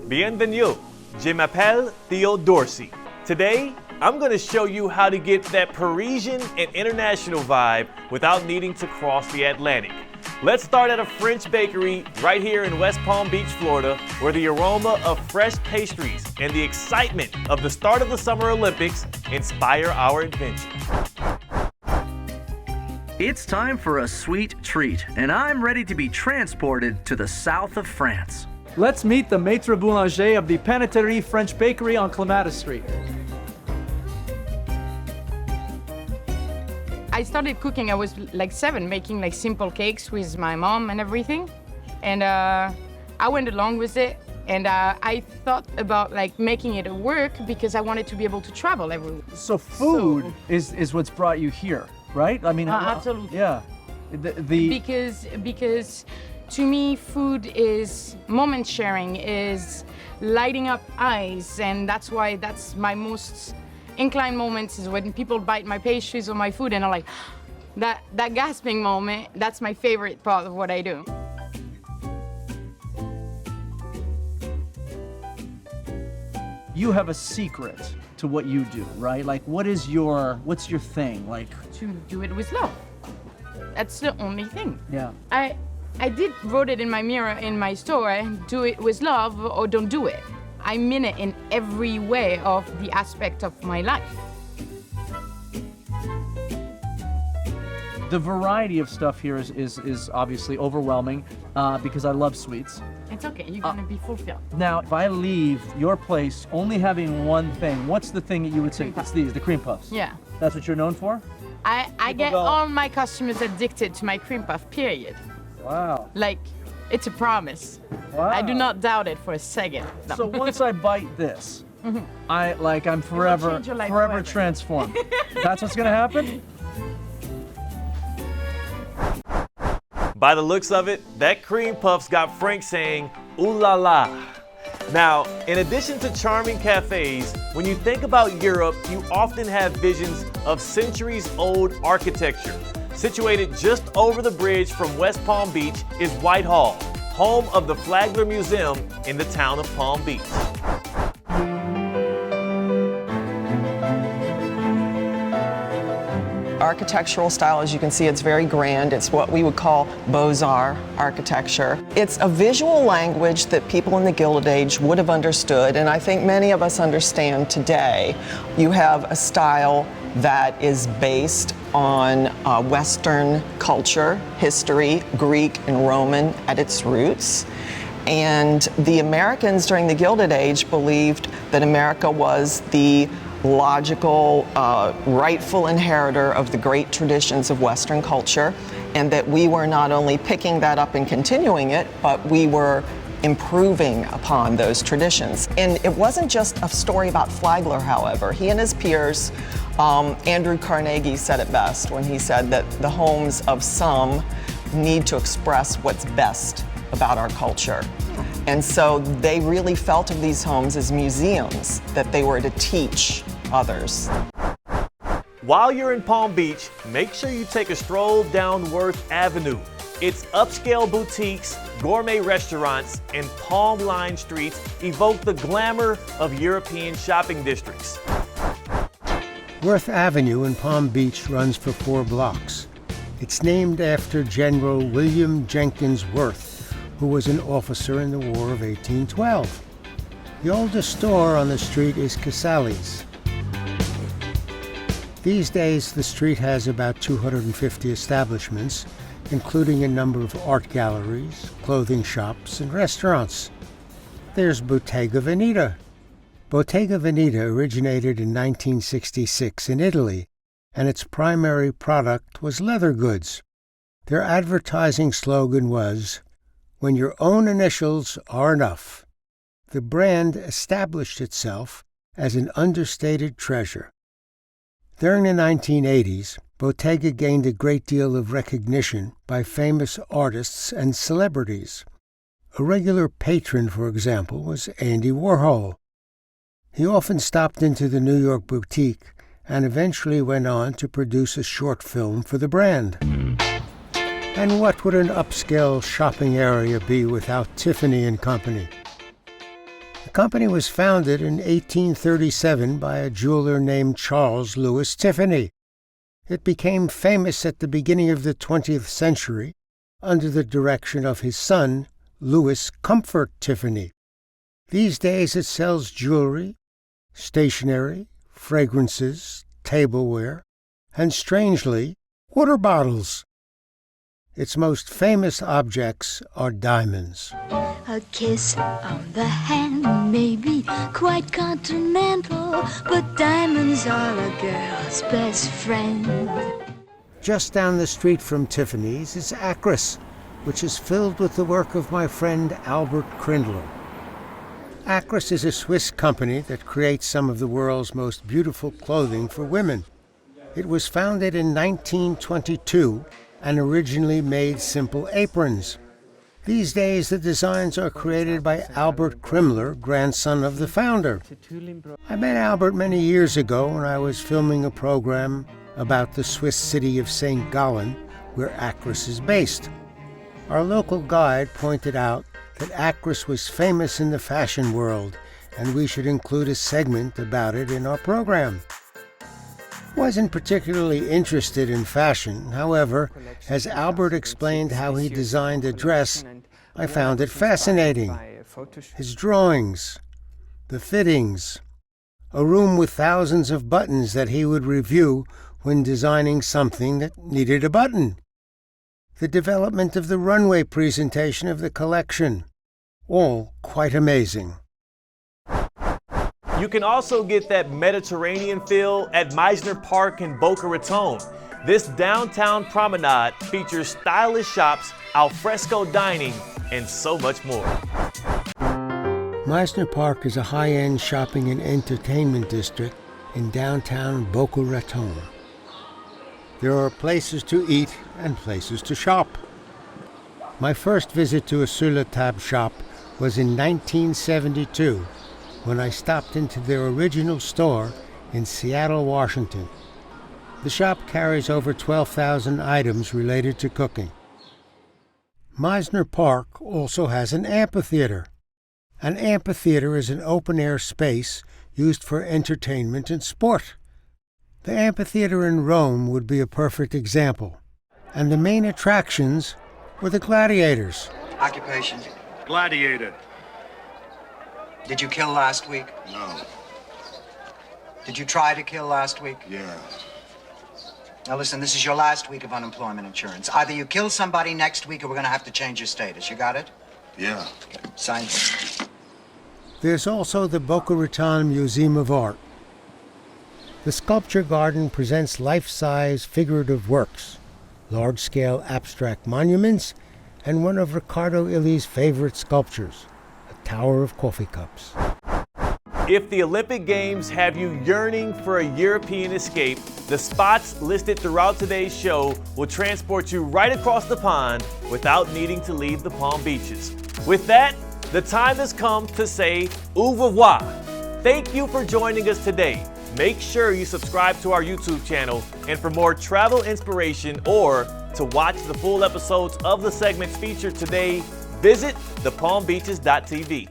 Bienvenue. Je m'appelle Theo Dorsey. Today, I'm going to show you how to get that Parisian and international vibe without needing to cross the Atlantic. Let's start at a French bakery right here in West Palm Beach, Florida, where the aroma of fresh pastries and the excitement of the start of the Summer Olympics inspire our adventure. It's time for a sweet treat, and I'm ready to be transported to the south of France. Let's meet the maître boulanger of the Paneterie French Bakery on Clematis Street. I started cooking, I was like 7, making like simple cakes with my mom and everything. And I went along with it, and I thought about like making it work because I wanted to be able to travel everywhere. So food is what's brought you here, right? I mean, absolutely. Yeah. Because to me, food is moment sharing, is lighting up eyes, and that's why that's my most inclined moments is when people bite my pastries or my food and are like, that gasping moment, that's my favorite part of what I do. You have a secret to what you do, right? Like, what's your thing? Like, to do it with love. That's the only thing. Yeah. I did wrote it in my mirror in my store, do it with love or don't do it. I mean it in every way of the aspect of my life. The variety of stuff here is obviously overwhelming because I love sweets. It's okay, you're gonna be fulfilled. Now, if I leave your place only having one thing, what's the thing that you would say? It's these, the cream puffs. Yeah. That's what you're known for? I get all my customers addicted to my cream puff, period. Wow. Like, it's a promise. Wow. I do not doubt it for a second. No. So once I bite this, I'm forever transformed. That's what's gonna happen? By the looks of it, that cream puff's got Frank saying, ooh la la. Now, in addition to charming cafes, when you think about Europe, you often have visions of centuries-old architecture. Situated just over the bridge from West Palm Beach is Whitehall, home of the Flagler Museum in the town of Palm Beach. Architectural style, as you can see, it's very grand. It's what we would call Beaux-Arts architecture. It's a visual language that people in the Gilded Age would have understood, and I think many of us understand today. You have a style that is based on Western culture, history, Greek and Roman at its roots. And the Americans during the Gilded Age believed that America was the logical, rightful inheritor of the great traditions of Western culture, and that we were not only picking that up and continuing it, but we were improving upon those traditions. And it wasn't just a story about Flagler, however. He and his peers, Andrew Carnegie said it best when he said that the homes of some need to express what's best about our culture. And so they really felt of these homes as museums that they were to teach others. While you're in Palm Beach, make sure you take a stroll down Worth Avenue. Its upscale boutiques, gourmet restaurants, and palm-lined streets evoke the glamour of European shopping districts. Worth Avenue in Palm Beach runs for 4 blocks. It's named after General William Jenkins Worth, who was an officer in the War of 1812. The oldest store on the street is Casale's. These days, the street has about 250 establishments, including a number of art galleries, clothing shops, and restaurants. There's Bottega Veneta. Bottega Veneta originated in 1966 in Italy, and its primary product was leather goods. Their advertising slogan was, "When your own initials are enough." The brand established itself as an understated treasure. During the 1980s, Bottega gained a great deal of recognition by famous artists and celebrities. A regular patron, for example, was Andy Warhol. He often stopped into the New York boutique and eventually went on to produce a short film for the brand. And what would an upscale shopping area be without Tiffany & Company? company was founded in 1837 by a jeweler named Charles Louis Tiffany. It became famous at the beginning of the 20th century under the direction of his son, Louis Comfort Tiffany. These days it sells jewelry, stationery, fragrances, tableware, and strangely, water bottles. Its most famous objects are diamonds. A kiss on the hand may be quite continental, but diamonds are a girl's best friend. Just down the street from Tiffany's is Acris, which is filled with the work of my friend Albert Krindler. Acris is a Swiss company that creates some of the world's most beautiful clothing for women. It was founded in 1922 and originally made simple aprons. These days, the designs are created by Albert Krindler, grandson of the founder. I met Albert many years ago when I was filming a program about the Swiss city of St. Gallen, where Acris is based. Our local guide pointed out that Acris was famous in the fashion world, and we should include a segment about it in our program. Wasn't particularly interested in fashion. However, as Albert explained how he designed a dress, I found it fascinating. His drawings, the fittings, a room with thousands of buttons that he would review when designing something that needed a button. The development of the runway presentation of the collection. All quite amazing. You can also get that Mediterranean feel at Mizner Park in Boca Raton. This downtown promenade features stylish shops, al fresco dining, and so much more. Mizner Park is a high-end shopping and entertainment district in downtown Boca Raton. There are places to eat and places to shop. My first visit to a sur la table shop was in 1972, when I stopped into their original store in Seattle, Washington. The shop carries over 12,000 items related to cooking. Mizner Park also has an amphitheater. An amphitheater is an open-air space used for entertainment and sport. The amphitheater in Rome would be a perfect example. And the main attractions were the gladiators. Occupation? Gladiator. Did you kill last week? No. Did you try to kill last week? Yeah. Now listen, this is your last week of unemployment insurance. Either you kill somebody next week or we're gonna have to change your status. You got it? Yeah. Okay. Sign here. There's also the Boca Raton Museum of Art. The sculpture garden presents life-size figurative works, large-scale abstract monuments, and one of Ricardo Illy's favorite sculptures, a tower of coffee cups. If the Olympic Games have you yearning for a European escape, the spots listed throughout today's show will transport you right across the pond without needing to leave the Palm Beaches. With that, the time has come to say au revoir. Thank you for joining us today. Make sure you subscribe to our YouTube channel, and for more travel inspiration or to watch the full episodes of the segments featured today, visit thepalmbeaches.tv.